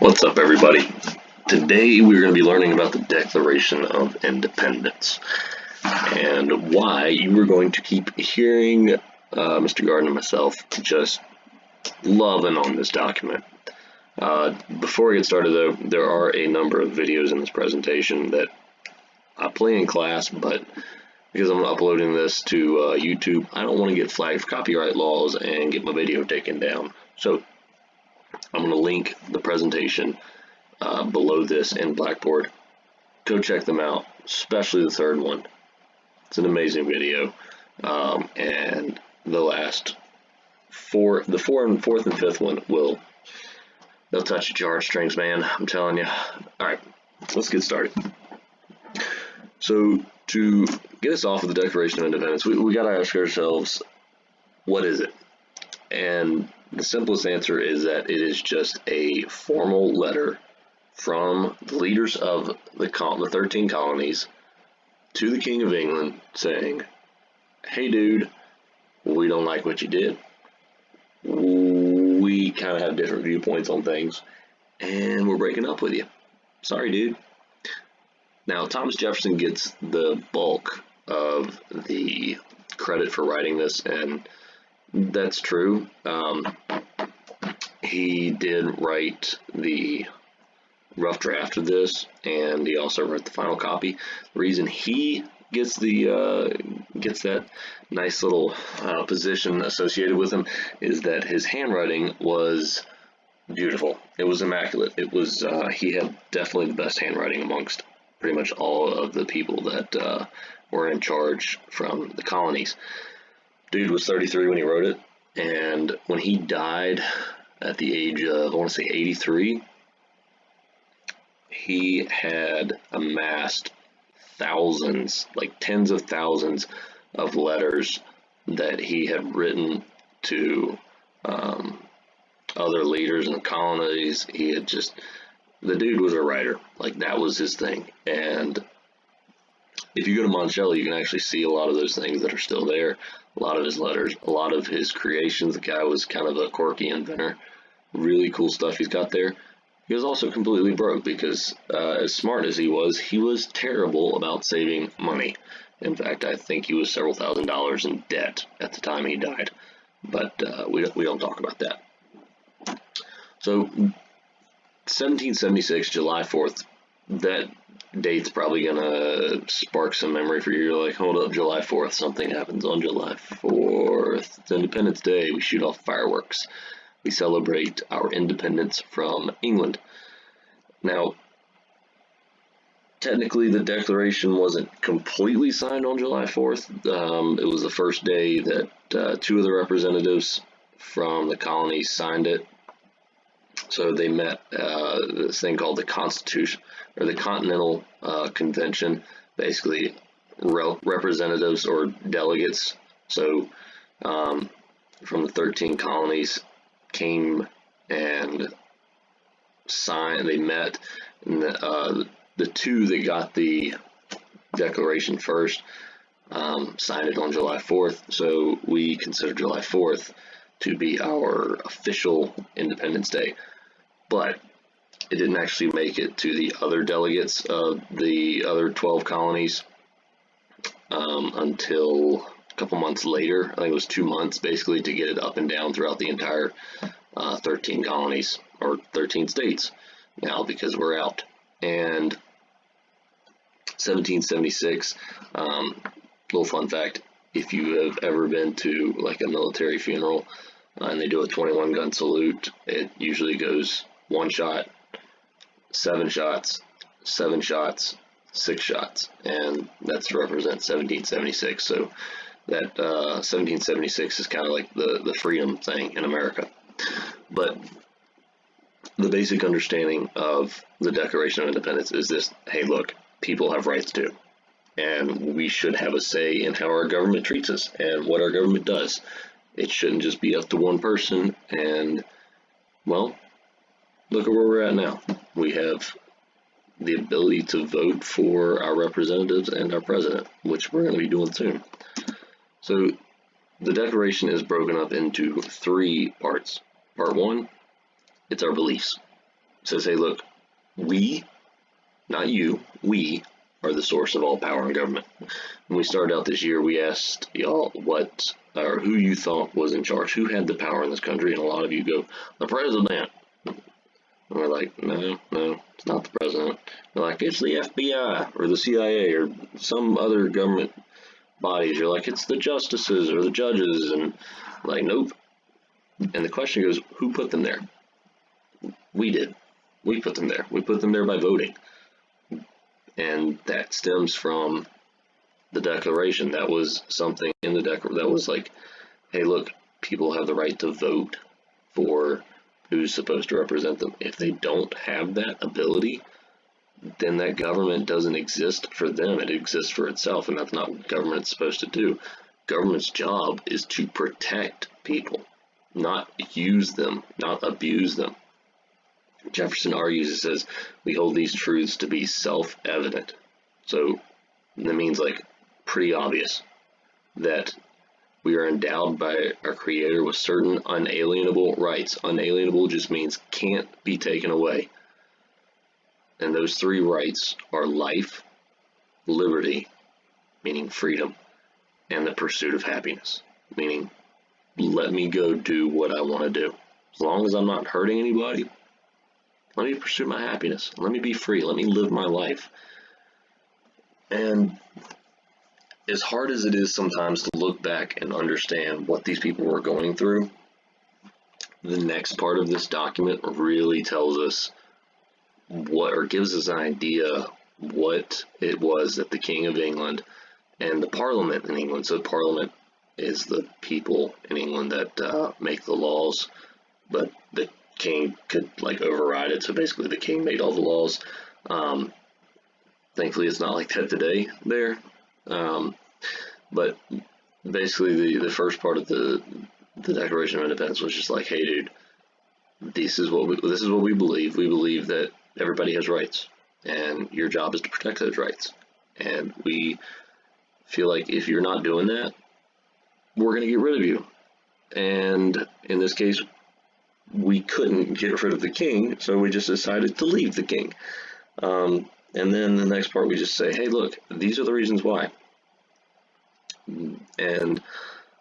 What's up, everybody? Today we're going to be learning about the Declaration of Independence and why you are going to keep hearing Mr. Gardner and myself just loving on this document. Before I get started, though, there are a number of videos in this presentation that I play in class, but because I'm uploading this to YouTube, I don't want to get flagged for copyright laws and get my video taken down. So I'm going to link the presentation below this in Blackboard. Go check them out, especially the third one. It's an amazing video, and the fourth and fifth one they'll touch at your heartstrings, man. I'm telling you. All right, let's get started. So to get us off of the Declaration of Independence, we got to ask ourselves, what is it? And the simplest answer is that it is just a formal letter from the leaders of the 13 colonies to the King of England saying, hey dude, we don't like what you did. We kind of have different viewpoints on things, and we're breaking up with you. Sorry, dude. Now, Thomas Jefferson gets the bulk of the credit for writing this, and that's true. He did write the rough draft of this, and he also wrote the final copy. The reason he gets that nice little position associated with him is that his handwriting was beautiful. It was immaculate. It was he had definitely the best handwriting amongst pretty much all of the people that were in charge from the colonies. Dude was 33 when he wrote it, and when he died at the age of, I want to say 83, he had amassed thousands, like tens of thousands of letters that he had written to other leaders in the colonies. The dude was a writer. Like, that was his thing. And if you go to Monticello, you can actually see a lot of those things that are still there. A lot of his letters, a lot of his creations. The guy was kind of a quirky inventor. Really cool stuff he's got there. He was also completely broke because, as smart as he was terrible about saving money. In fact, I think he was several $1,000s in debt at the time he died. But we don't talk about that. So, 1776, July 4th, that date's probably gonna spark some memory for you. You're like, hold up, July 4th, something happens on July 4th. It's Independence Day. We shoot off fireworks. We celebrate our independence from England. Now, technically, the Declaration wasn't completely signed on July 4th. It was the first day that two of the representatives from the colonies signed it. So they met this thing called the Constitution, or the Continental Convention, basically representatives or delegates. So from the 13 colonies came and signed. They met, and the two that got the Declaration first signed it on July 4th. So we consider July 4th to be our official Independence Day. But it didn't actually make it to the other delegates of the other 12 colonies until a couple months later. I think it was 2 months, basically, to get it up and down throughout the entire 13 colonies, or 13 states now, because we're out. And 1776, little fun fact, if you have ever been to like a military funeral and they do a 21 gun salute, it usually goes 1 shot, 7 shots, 7 shots, 6 shots, and that's to represent 1776. So that 1776 is kind of like the freedom thing in America. But the basic understanding of the Declaration of Independence is this: hey, look, people have rights too, and we should have a say in how our government treats us and what our government does. It shouldn't just be up to one person. And, well, look at where we're at now. We have the ability to vote for our representatives and our president, which we're going to be doing soon. So the Declaration is broken up into 3 parts. Part 1, it's our beliefs. says, hey, look, we, not you, we are the source of all power in government. When we started out this year, we asked y'all what or who you thought was in charge, who had the power in this country, and a lot of you go, the president. And we're like, no, it's not the president. They're like, it's the FBI or the CIA or some other government bodies. You're like, it's the justices or the judges, and like, nope. And the question goes, who put them there? We did. We put them there. We put them there by voting. And that stems from the Declaration. That was something in the Declaration that was like, hey, look, people have the right to vote for who's supposed to represent them. If they don't have that ability, then that government doesn't exist for them. It exists for itself, and that's not what government's supposed to do. Government's job is to protect people, not use them, not abuse them. Jefferson argues, it says, we hold these truths to be self-evident. So that means like pretty obvious that we are endowed by our Creator with certain unalienable rights. Unalienable just means can't be taken away. And those three rights are life, liberty, meaning freedom, and the pursuit of happiness, meaning let me go do what I want to do. As long as I'm not hurting anybody, let me pursue my happiness. Let me be free. Let me live my life. And as hard as it is sometimes to look back and understand what these people were going through, the next part of this document really tells us what, or gives us an idea what it was that the King of England and the Parliament in England, so Parliament is the people in England that make the laws, but the King could like override it, so basically the King made all the laws. Thankfully it's not like that today there, but basically the first part of the Declaration of Independence was just like, hey dude, this is what we believe. We believe that everybody has rights, and your job is to protect those rights. And we feel like if you're not doing that, we're going to get rid of you. And in this case, we couldn't get rid of the king, so we just decided to leave the king. And then the next part, we just say, hey, look, these are the reasons why. And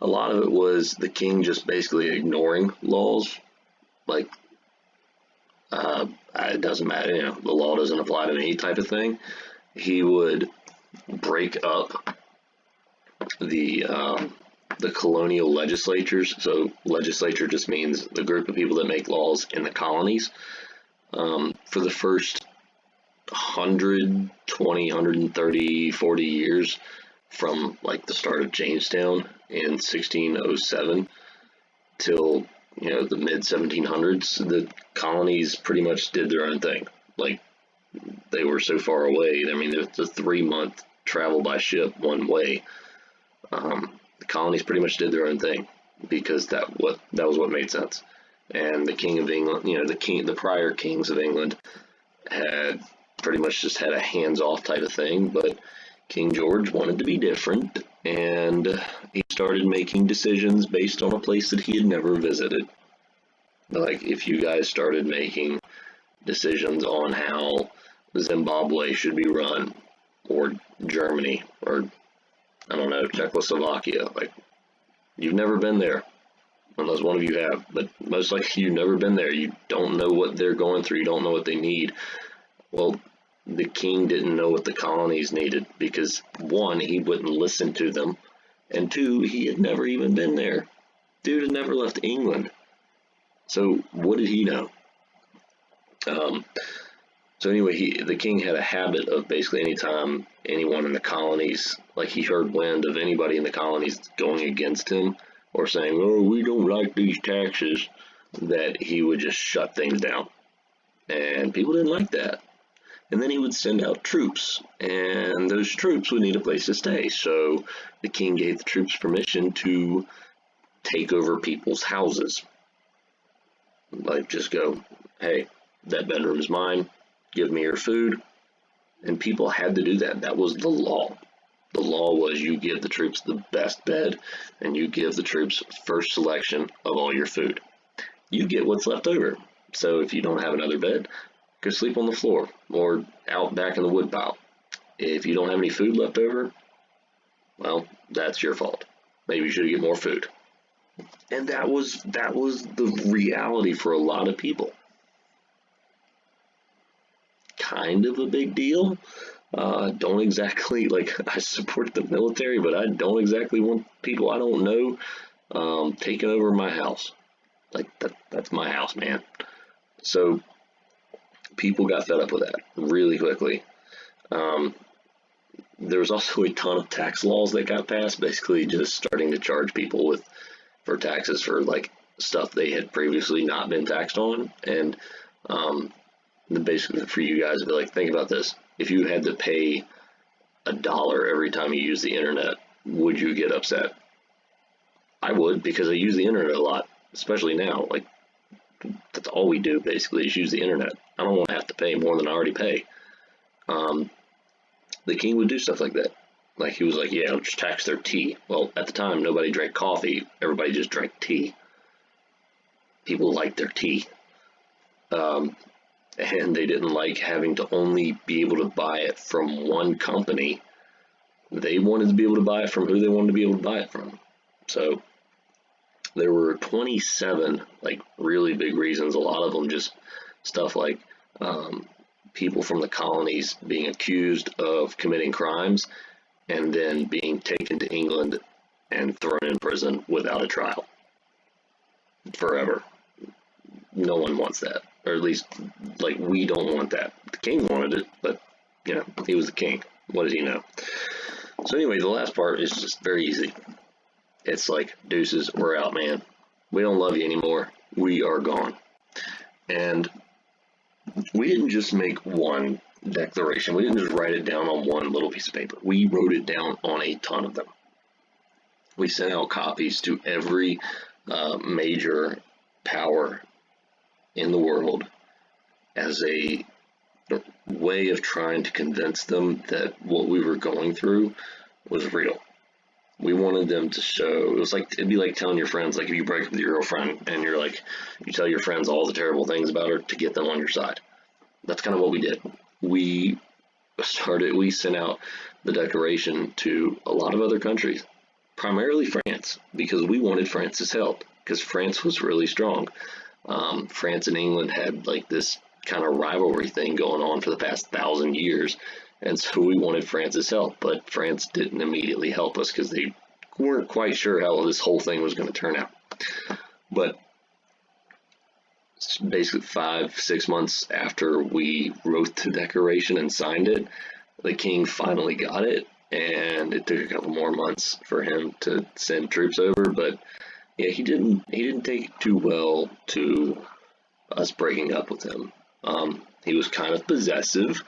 a lot of it was the king just basically ignoring laws, like, it doesn't matter, you know, the law doesn't apply to me type of thing. He would break up the colonial legislatures. So legislature just means the group of people that make laws in the colonies. For the first 120, 130, 40 years from like the start of Jamestown in 1607 till, you know, the mid 1700s, the colonies pretty much did their own thing. Like, they were so far away. I mean, it's a 3-month travel by ship one way. The colonies pretty much did their own thing because that was what made sense. And the King of England, you know, the prior kings of England had pretty much just had a hands-off type of thing, but King George wanted to be different, and he started making decisions based on a place that he had never visited. Like, if you guys started making decisions on how Zimbabwe should be run, or Germany, or, I don't know, Czechoslovakia, like, you've never been there, unless one of you have, but most likely you've never been there. You don't know what they're going through. You don't know what they need. Well, the king didn't know what the colonies needed because, one, he wouldn't listen to them, and two, he had never even been there. Dude had never left England. So what did he know? So anyway, the king had a habit of basically anytime anyone in the colonies, like he heard wind of anybody in the colonies going against him or saying, oh, we don't like these taxes, that he would just shut things down. And people didn't like that. And then he would send out troops, and those troops would need a place to stay. So the king gave the troops permission to take over people's houses. Like, just go, hey, that bedroom is mine, give me your food. And people had to do that. That was the law. The law was you give the troops the best bed, and you give the troops first selection of all your food. You get what's left over. So if you don't have another bed, go sleep on the floor or out back in the woodpile. If you don't have any food left over, well, that's your fault. Maybe you should get more food. And that was the reality for a lot of people. Kind of a big deal. Don't exactly, like, I support the military, but I don't exactly want people I don't know taking over my house. Like, that's my house, man. So people got fed up with that really quickly. There was also a ton of tax laws that got passed, basically just starting to charge people for taxes for like stuff they had previously not been taxed on. And basically for you guys to be like, think about this. If you had to pay $1 every time you use the internet, would you get upset? I would, because I use the internet a lot, especially now. Like, that's all we do basically is use the internet. I don't want to have to pay more than I already pay. The king would do stuff like that. Like, he was like, yeah, I'll just tax their tea. Well, at the time, nobody drank coffee. Everybody just drank tea. People liked their tea. And they didn't like having to only be able to buy it from one company. They wanted to be able to buy it from who they wanted to be able to buy it from. So there were 27 like really big reasons. A lot of them just stuff like people from the colonies being accused of committing crimes and then being taken to England and thrown in prison without a trial forever. No one wants that, or at least, like, we don't want that. The king wanted it, but you know, he was the king. What did he know? So anyway, the last part is just very easy. It's like, deuces, we're out, man. We don't love you anymore. We are gone. And we didn't just make one declaration. We didn't just write it down on one little piece of paper. We wrote it down on a ton of them. We sent out copies to every major power in the world as a way of trying to convince them that what we were going through was real. We wanted them to show, it'd be like telling your friends, like if you break up with your girlfriend and you're like, you tell your friends all the terrible things about her to get them on your side. That's kind of what we did. We sent out the declaration to a lot of other countries, primarily France, because we wanted France's help, because France was really strong. France and England had like this kind of rivalry thing going on for the past 1,000 years. And so we wanted France's help, but France didn't immediately help us because they weren't quite sure how this whole thing was going to turn out. But basically 5-6 months after we wrote the declaration and signed it, the king finally got it, and it took a couple more months for him to send troops over. But yeah, he didn't take it too well to us breaking up with him. He was kind of possessive.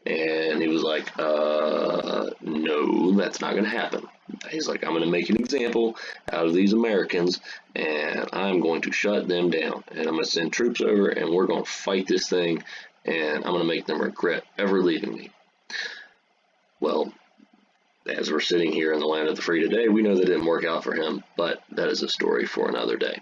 And he was like, no, that's not going to happen. He's like, I'm going to make an example out of these Americans, and I'm going to shut them down. And I'm going to send troops over, and we're going to fight this thing, and I'm going to make them regret ever leaving me. Well, as we're sitting here in the land of the free today, we know that didn't work out for him, but that is a story for another day.